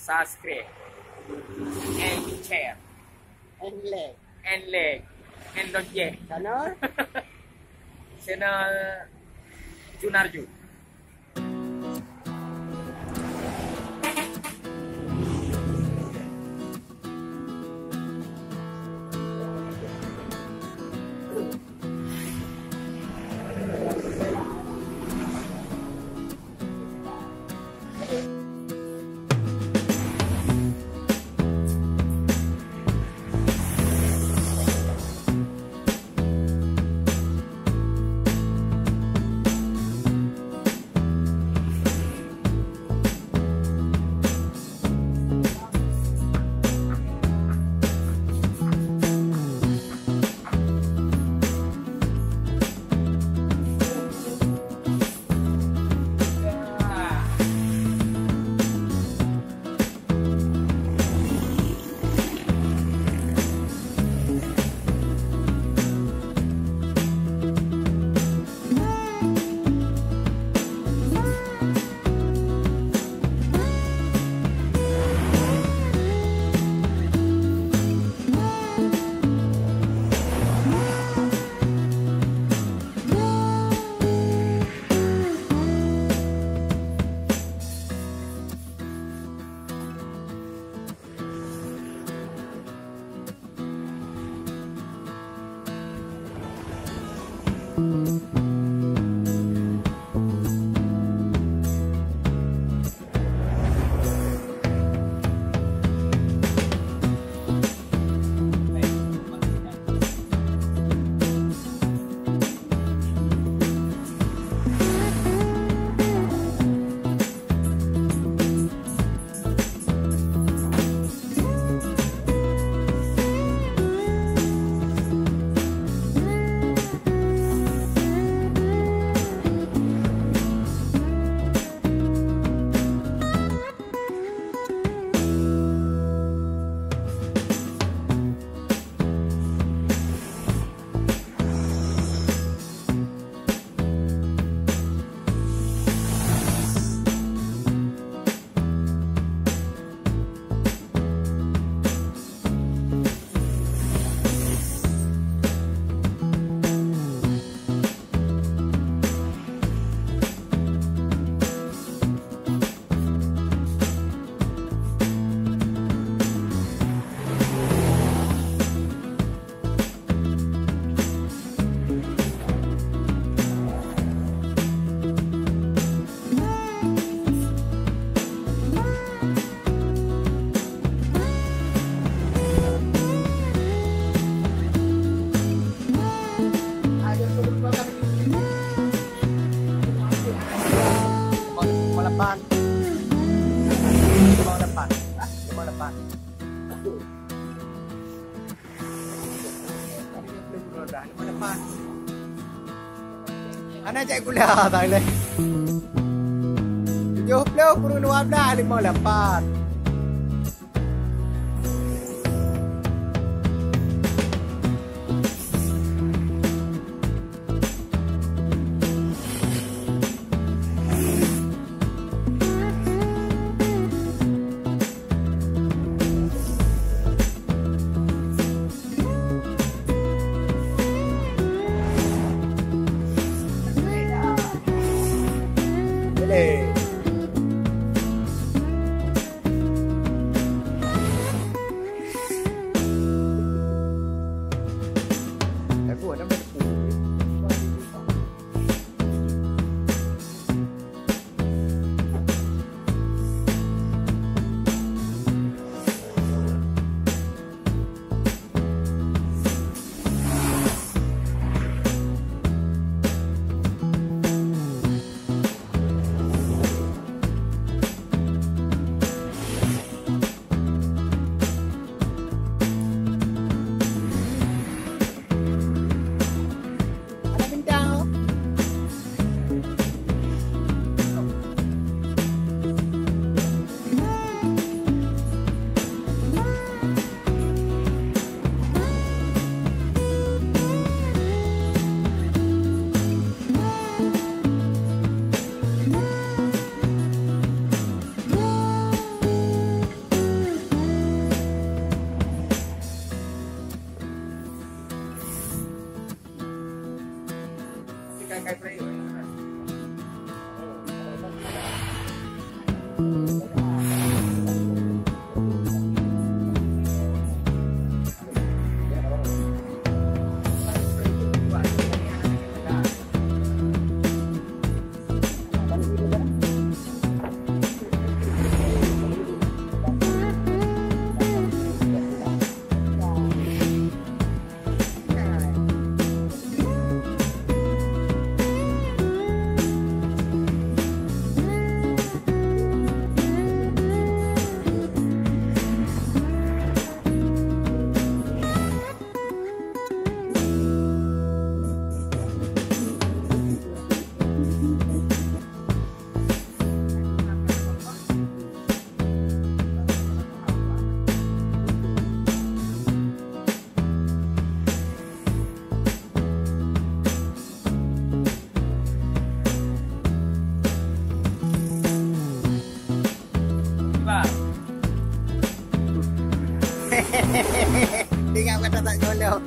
subscribe, and share, and like. And lonceng. Channel Channel Junarju. Anak cek kuliah tak boleh. 70/12/58. kayak play. Tinggal kata tak nyolong.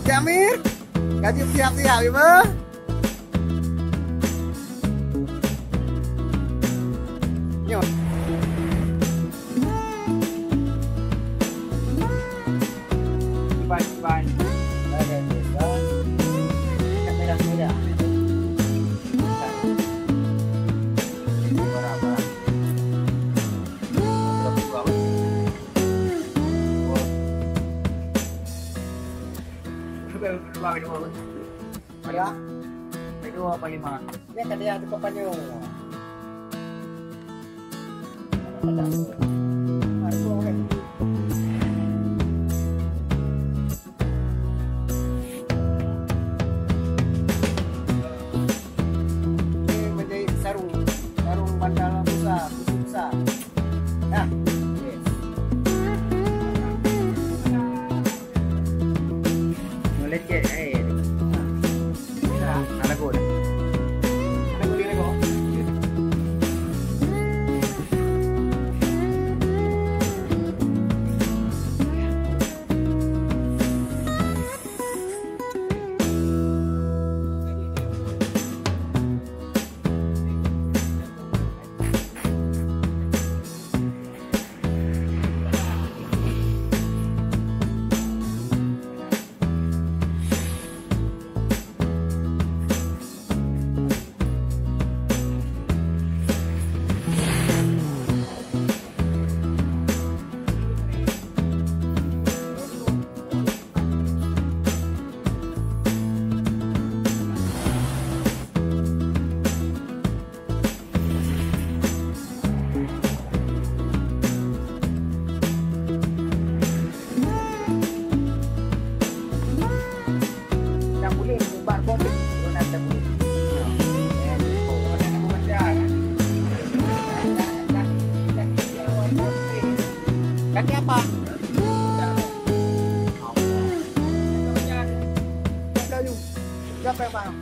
Jamir, gaji siap-siap ibu. Nyol. Dipan. Ada desa. Kamera muda. Ya, Itu apa 5? ini kan dia tukang Panjo. Ada. Harus oke. Ini menjadi sarung bandal besar, besar. Nah, yes. Mulai ke anak gue. Ada kuliah kok. Kaki apa? Kayu. Siapa yang paham?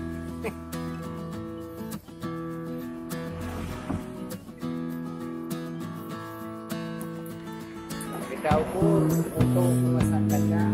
Kita ukur untuk memasangkannya.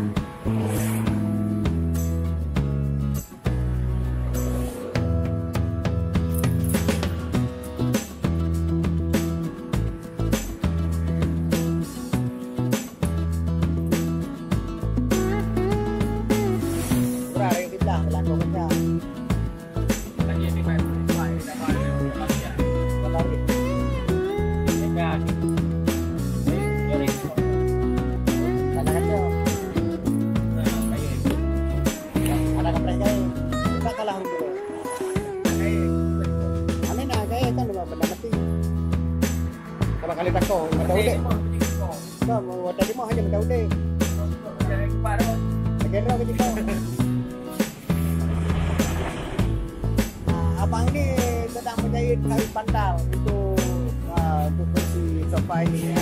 Kali tako, ada ude. Kamu tadi mau hanya ada ude. Segera ke kita. Abang ini sedang menjahit kayu pandal untuk kursi sofa ini.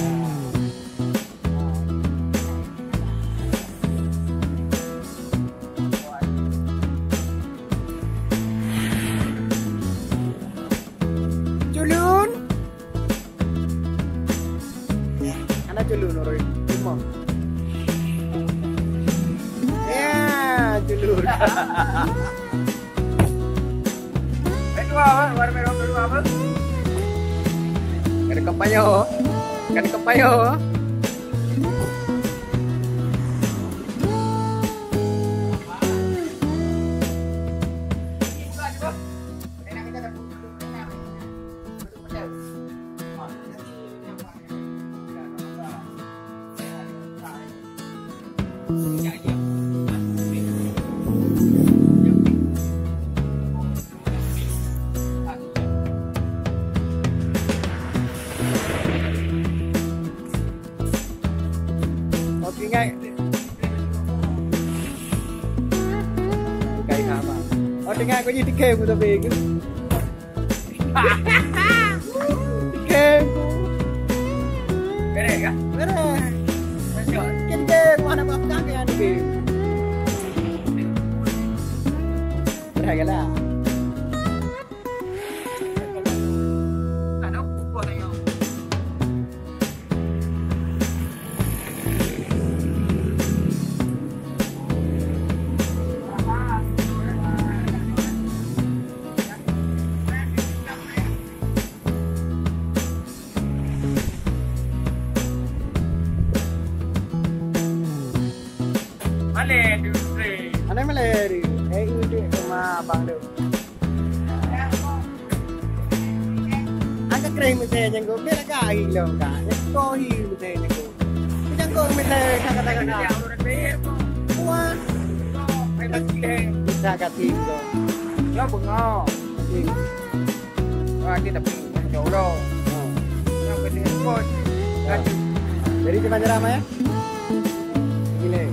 Julun. Anak julun orang. Ya, julun. Kedua apa? Warna merah kedua apa? Kada kepayo. Kada kepayo. Tengah kau jadi kem tu tapi kan. Kem. Beres kan? Beres. Kem kem mana bakal kan ni. Beres lah. Ano po tayo? Ana meleri. Itu rumah abang tu. Angkat kering mesti jenggo. Bela kaki lom kan. Kau hiu mesti jenggo. Jenggo mesti kata-kata. Wah. Ay magkileh. Bisa katigo. Yo bungo. Ah kita pergi jauh. Yang penting sport. Jadi kita jerama ya. Gile.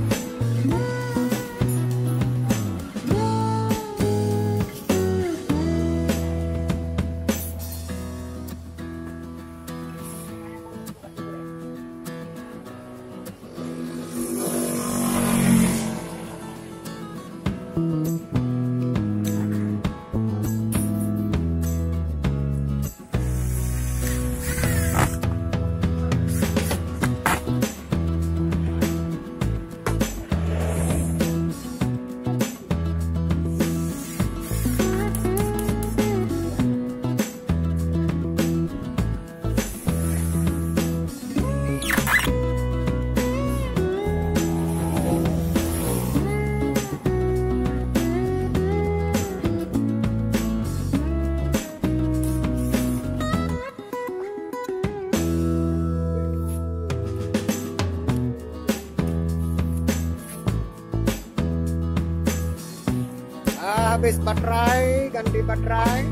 Habis baterai, ganti baterai.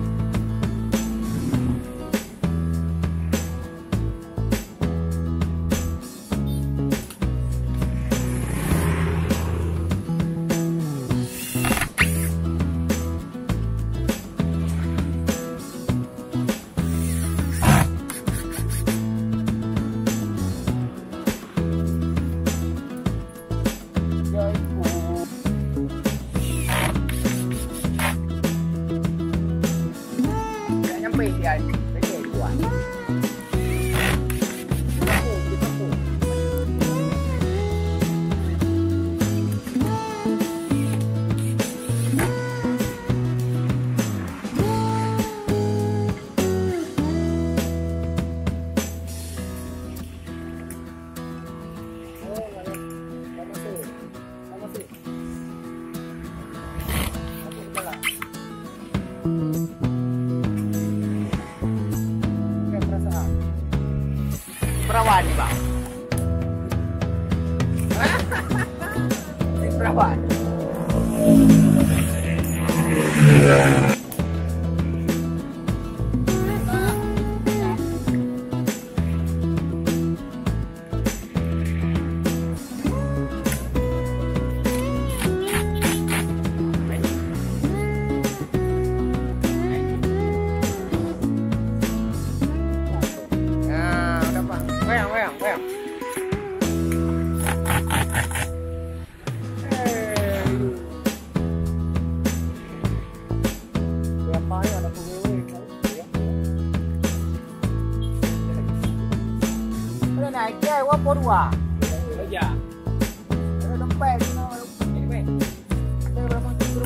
Perawan ni bang. Perawan. Apa dua? Ya. Ada dompet, ini berapa kilo?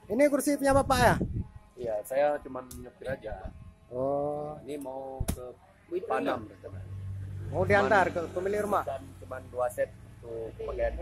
Ini kursi punya Bapak ya? Iya, saya cuma nyopir aja. Oh, Ini mau ke Panam rencananya. mau diantar ke pemilik rumah. Dan cuma 2 set untuk pakaian.